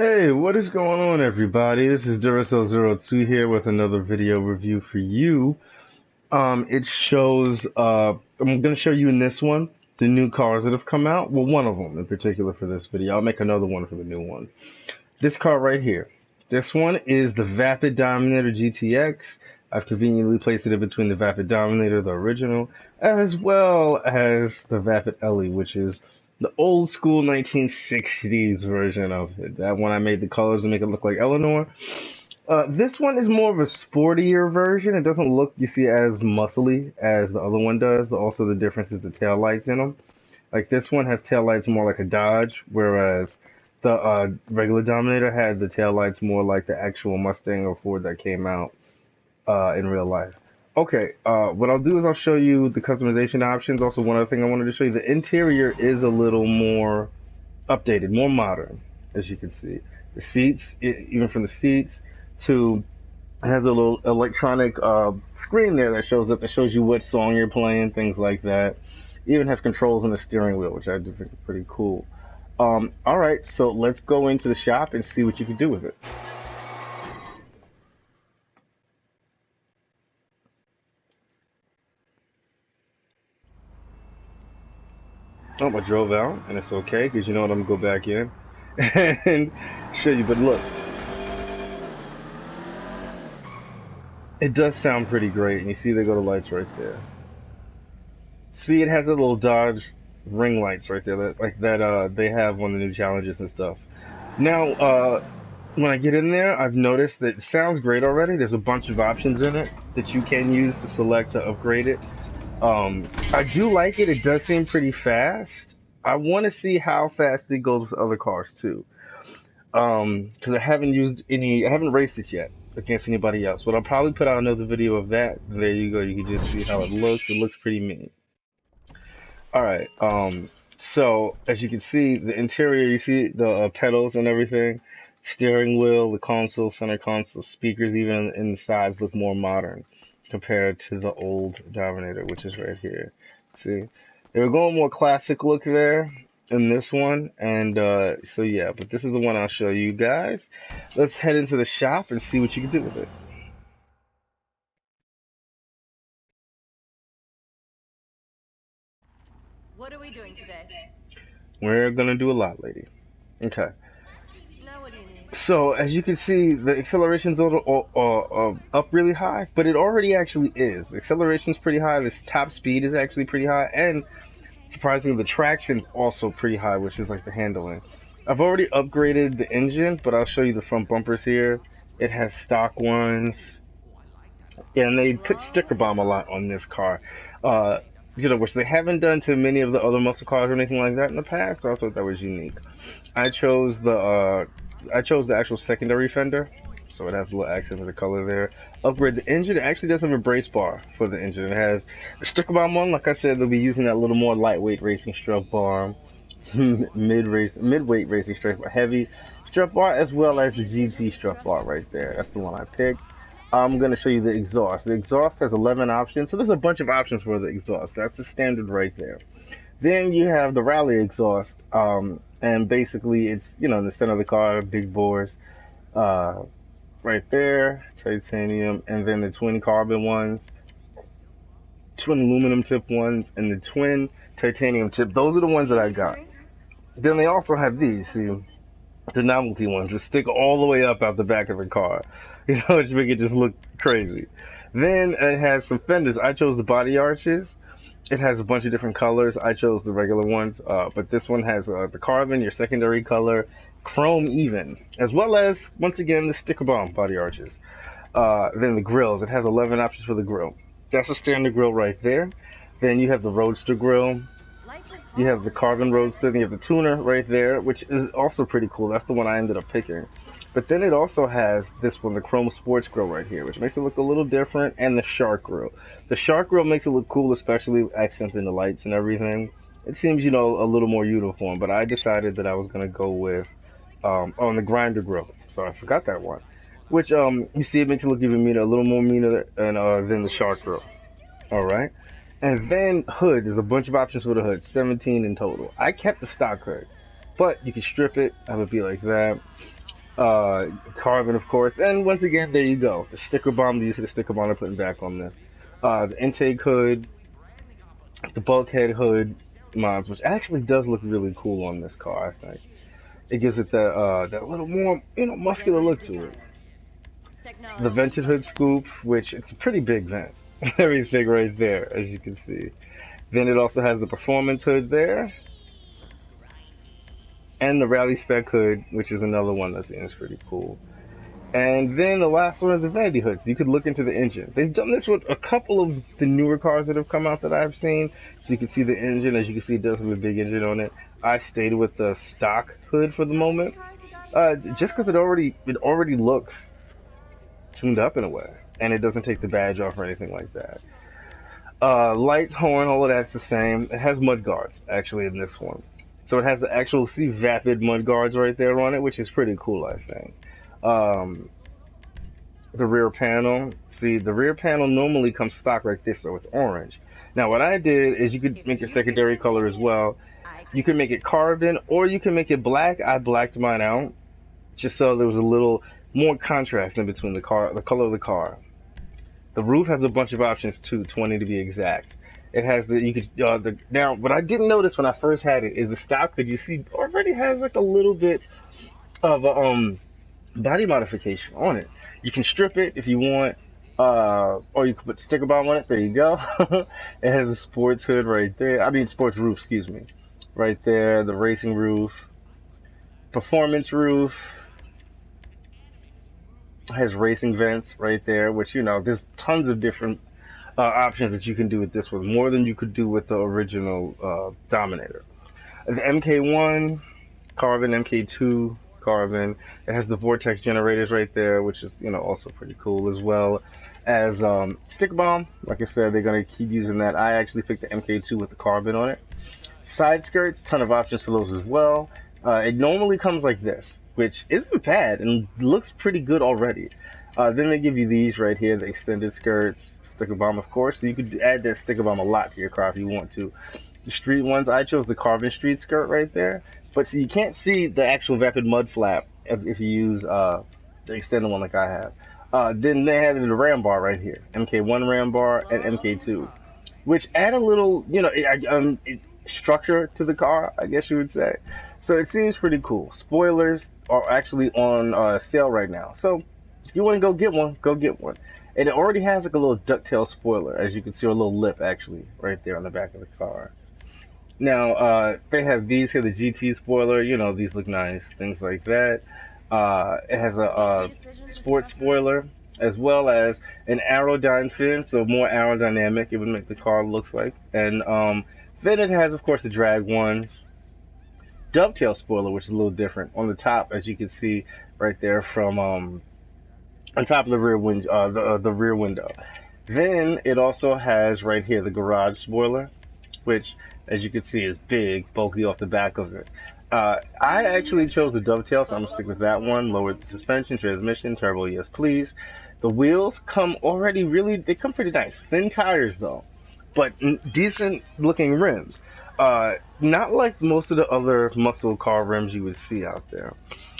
Hey, what is going on, everybody? This is Duracell02 here with another video review for you. It shows, I'm going to show you in this one the new cars that have come out. Well, one of them in particular for this video. I'll make another one for the new one. This car right here. This one is the Vapid Dominator GTX. I've conveniently placed it in between the Vapid Dominator, the original, as well as the Vapid Ellie, which is the old school 1960s version of it. That one I made the colors to make it look like Eleanor. This one is more of a sportier version. It doesn't look, you see, as muscly as the other one does. Also, the difference is the tail lights in them. Like this one has tail lights more like a Dodge, whereas the regular Dominator had the tail lights more like the actual Mustang or Ford that came out in real life. Okay, what I'll do is I'll show you the customization options. Also, one other thing I wanted to show you, the interior is a little more updated, more modern, as you can see. The seats, even from the seats to, it has a little electronic screen there that shows up, that shows you what song you're playing, things like that. It even has controls on the steering wheel, which I just think is pretty cool. Alright, so let's go into the shop and see what you can do with it. Oh, I drove out, and it's okay, because you know what, I'm going to go back in and show you, but look. It does sound pretty great, and you see they go to lights right there. See, it has a little Dodge ring lights right there, that they have on the new challenges and stuff. Now, when I get in there, I've noticed that it sounds great already. There's a bunch of options in it that you can use to select to upgrade it. I do like it. It does seem pretty fast. I want to see how fast it goes with other cars too. Because I haven't raced it yet against anybody else. But I'll probably put out another video of that. There you go. You can just see how it looks. It looks pretty mean. All right. So as you can see, the interior, you see the pedals and everything, steering wheel, the console, center console, speakers, even in the sides look more modern compared to the old Dominator, which is right here. See, they were going more classic look there in this one, and so yeah, but this is the one I'll show you guys. Let's head into the shop and see what you can do with it. What are we doing today? We're gonna do a lot, lady. Okay. Now what do you need? So as you can see, the acceleration's a little up really high, but it already actually is. The acceleration's pretty high. This top speed is actually pretty high, and surprisingly, the traction's also pretty high, which is like the handling. I've already upgraded the engine, but I'll show you the front bumpers here. It has stock ones, and they put sticker bomb a lot on this car. Which they haven't done to many of the other muscle cars or anything like that in the past. So I thought that was unique. I chose the actual secondary fender, so it has a little accent for the color there. Upgrade the engine. It actually does have a brace bar for the engine. It has a sticker bomb one. Like I said, they'll be using that little more lightweight racing strut bar, midweight racing strut bar, heavy strut bar, as well as the GT strut bar right there. That's the one I picked. I'm going to show you the exhaust. The exhaust has 11 options, so there's a bunch of options for the exhaust. That's the standard right there. Then you have the rally exhaust, and basically it's, in the center of the car, big bores, right there, titanium, and then the twin carbon ones, twin aluminum tip ones, and the twin titanium tip. Those are the ones that I got. Then they also have these, see, the novelty ones, which stick all the way up out the back of the car, which make it just look crazy. Then it has some fenders. I chose the body arches. It has a bunch of different colors. I chose the regular ones, but this one has the carbon, your secondary color, chrome even, as well as, once again, the sticker bomb body arches. Then the grills. It has 11 options for the grill. That's a standard grill right there. Then you have the Roadster grill. You have the carbon Roadster. Then you have the tuner right there, which is also pretty cool. That's the one I ended up picking. But then it also has this one, the Chrome Sports Grill right here, which makes it look a little different, and the Shark Grill. The Shark Grill makes it look cool, especially accenting the lights and everything. It seems, a little more uniform, but I decided that I was going to go with, on the Grinder Grill. So I forgot that one. Which, you see, it makes it look even meaner, a little more meaner than the Shark Grill. Alright? And then hood, there's a bunch of options for the hood, 17 in total. I kept the stock hood, but you can strip it, have it be like that. Carbon, of course, and once again, there you go. The sticker bomb, the use of the sticker bomb, I'm putting back on this. The intake hood, the bulkhead hood mods, which actually does look really cool on this car. I think it gives it that little more muscular Whatever you look to it. decide. The Technology. vented hood scoop, which it's a pretty big vent. Everything right there, as you can see. Then it also has the performance hood there, and the rally spec hood, which is another one that seems pretty cool. And then the last one is the vanity hoods. You could look into the engine. They've done this with a couple of the newer cars that have come out that I've seen. So you can see the engine. As you can see, it does have a big engine on it. I stayed with the stock hood for the How many moment, cars you got in just because it already looks tuned up in a way, and it doesn't take the badge off or anything like that. Lights, horn, all of that's the same. It has mud guards actually in this one, so it has the actual Vapid mud guards right there on it, which is pretty cool, I think. Um, the rear panel. See, the rear panel normally comes stock like this, so it's orange. Now, what I did is you could If make your you could secondary get color that as in, well. I You could. can make it carbon, or you can make it black. I blacked mine out just so there was a little more contrast in between the color of the car. The roof has a bunch of options too, 20 to be exact. It has you could now what I didn't notice when I first had it is the stock hood you see already has like a little bit of a body modification on it. You can strip it if you want, or you can put sticker bomb on it. There you go. It has a sports hood right there. I mean sports roof, excuse me, right there. The racing roof, performance roof has racing vents right there, which there's tons of different options that you can do with this one, more than you could do with the original Dominator. The MK1 carbon, MK2 carbon. It has the vortex generators right there, which is also pretty cool, as well as stick bomb. Like I said, they're gonna keep using that. I actually picked the MK2 with the carbon on it. Side skirts, ton of options for those as well. It normally comes like this, which isn't bad and looks pretty good already. Then they give you these right here, the extended skirts, sticker bomb, of course. So you could add that sticker bomb a lot to your car if you want to. The street ones, I chose the carbon street skirt right there, but so you can't see the actual Vapid mud flap if you use the extended one like I have. Then they have the ram bar right here, MK1 ram bar and MK2, which add a little, structure to the car, I guess you would say. So it seems pretty cool. Spoilers are actually on sale right now, so if you want to go get one, go get one. And it already has like a little ducktail spoiler, as you can see, or a little lip actually, right there on the back of the car. Now, they have these here, the GT spoiler, these look nice, things like that. It has a, Make any decisions this sports fast enough? spoiler, as well as an aerodyne fin, so more aerodynamic, it would make the car looks like. And then it has, of course, the drag ones. Dovetail spoiler, which is a little different. On the top, as you can see right there from on top of the rear window, the rear window. Then it also has right here the garage spoiler, which, as you can see, is big, bulky off the back of it. I actually chose the dovetail, so I'm gonna stick with that one. Lowered suspension, transmission, turbo, yes please. The wheels come already they come pretty nice. Thin tires though, but decent looking rims. Not like most of the other muscle car rims you would see out there.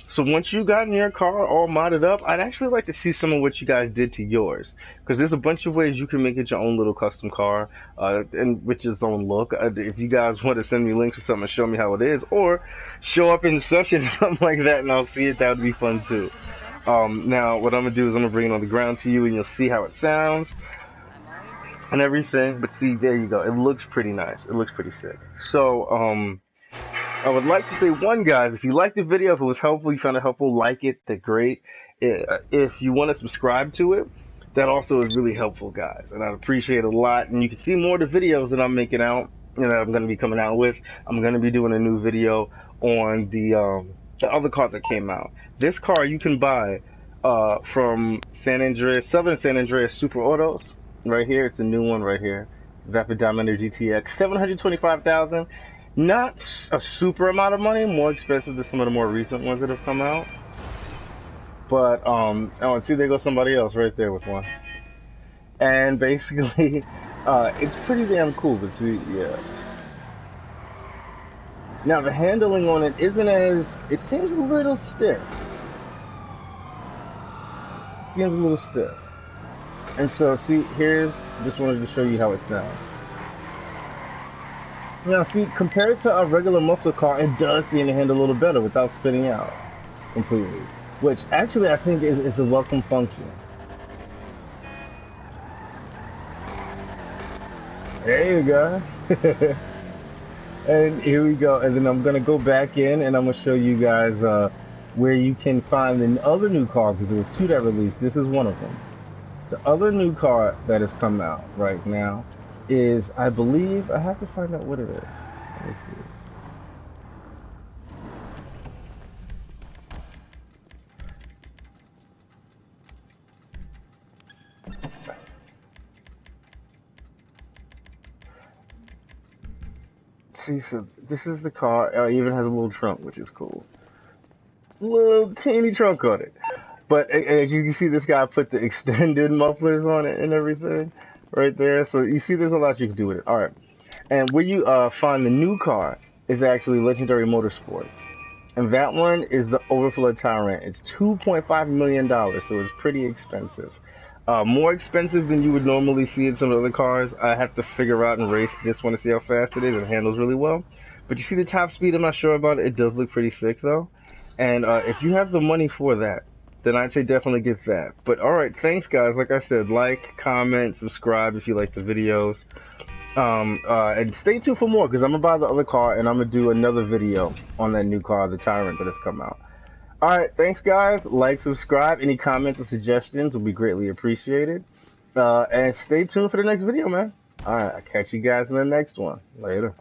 So once you got in your car all modded up, I'd actually like to see some of what you guys did to yours, because there's a bunch of ways you can make it your own little custom car, and with its own look. If you guys want to send me links or something and show me how it is, or show up in session or something like that, and I'll see it, that would be fun too. Now what I'm gonna do is I'm gonna bring it on the ground to you, and you'll see how it sounds I'm always here. and everything. But see, there you go. It looks pretty nice. It looks pretty sick. So I would like to say, one, guys, if you liked the video, if it was helpful, you found it helpful, like it, that's great. If you want to subscribe to it, that also is really helpful, guys, and I'd appreciate it a lot. And you can see more of the videos that I'm making out, that I'm going to be coming out with. I'm going to be doing a new video on the other car that came out. This car you can buy from San Andreas, Southern San Andreas Super Autos, right here. It's a new one right here, Vapid Dominator GTX, 725,000. Not a super amount of money, more expensive than some of the more recent ones that have come out. But oh, and see, there goes somebody else right there with one. And basically, it's pretty damn cool. But see, yeah. Now the handling on it isn't as, it seems a little stiff. seems a little stiff. And so, see, just wanted to show you how it sounds. Now, see, compared to a regular muscle car, it does seem to handle a little better without spinning out completely. Which, actually, I think is a welcome function. There you go. And here we go. And then I'm going to go back in and I'm going to show you guys where you can find the other new car, because there were two that released. This is one of them. The other new car that has come out right now is, I believe, I have to find out what it is. Let me see. See, so this is the car. It even has a little trunk, which is cool. Little teeny trunk on it. But as you can see, this guy put the extended mufflers on it and everything right there. So you see there's a lot you can do with it. All right. And where you find the new car is actually Legendary Motorsports. And that one is the Overflow Tyrant. It's $2.5 million, so it's pretty expensive. More expensive than you would normally see in some other cars. I have to figure out and race this one to see how fast it is. It handles really well. But you see the top speed, I'm not sure about it. It does look pretty sick, though. And if you have the money for that, then I'd say definitely get that. But alright, thanks guys. Like I said, like, comment, subscribe if you like the videos. And stay tuned for more, because I'm going to buy the other car and I'm going to do another video on that new car, the Tyrant, that has come out. Alright, thanks guys. Like, subscribe. Any comments or suggestions will be greatly appreciated. And stay tuned for the next video, man. Alright, I'll catch you guys in the next one. Later.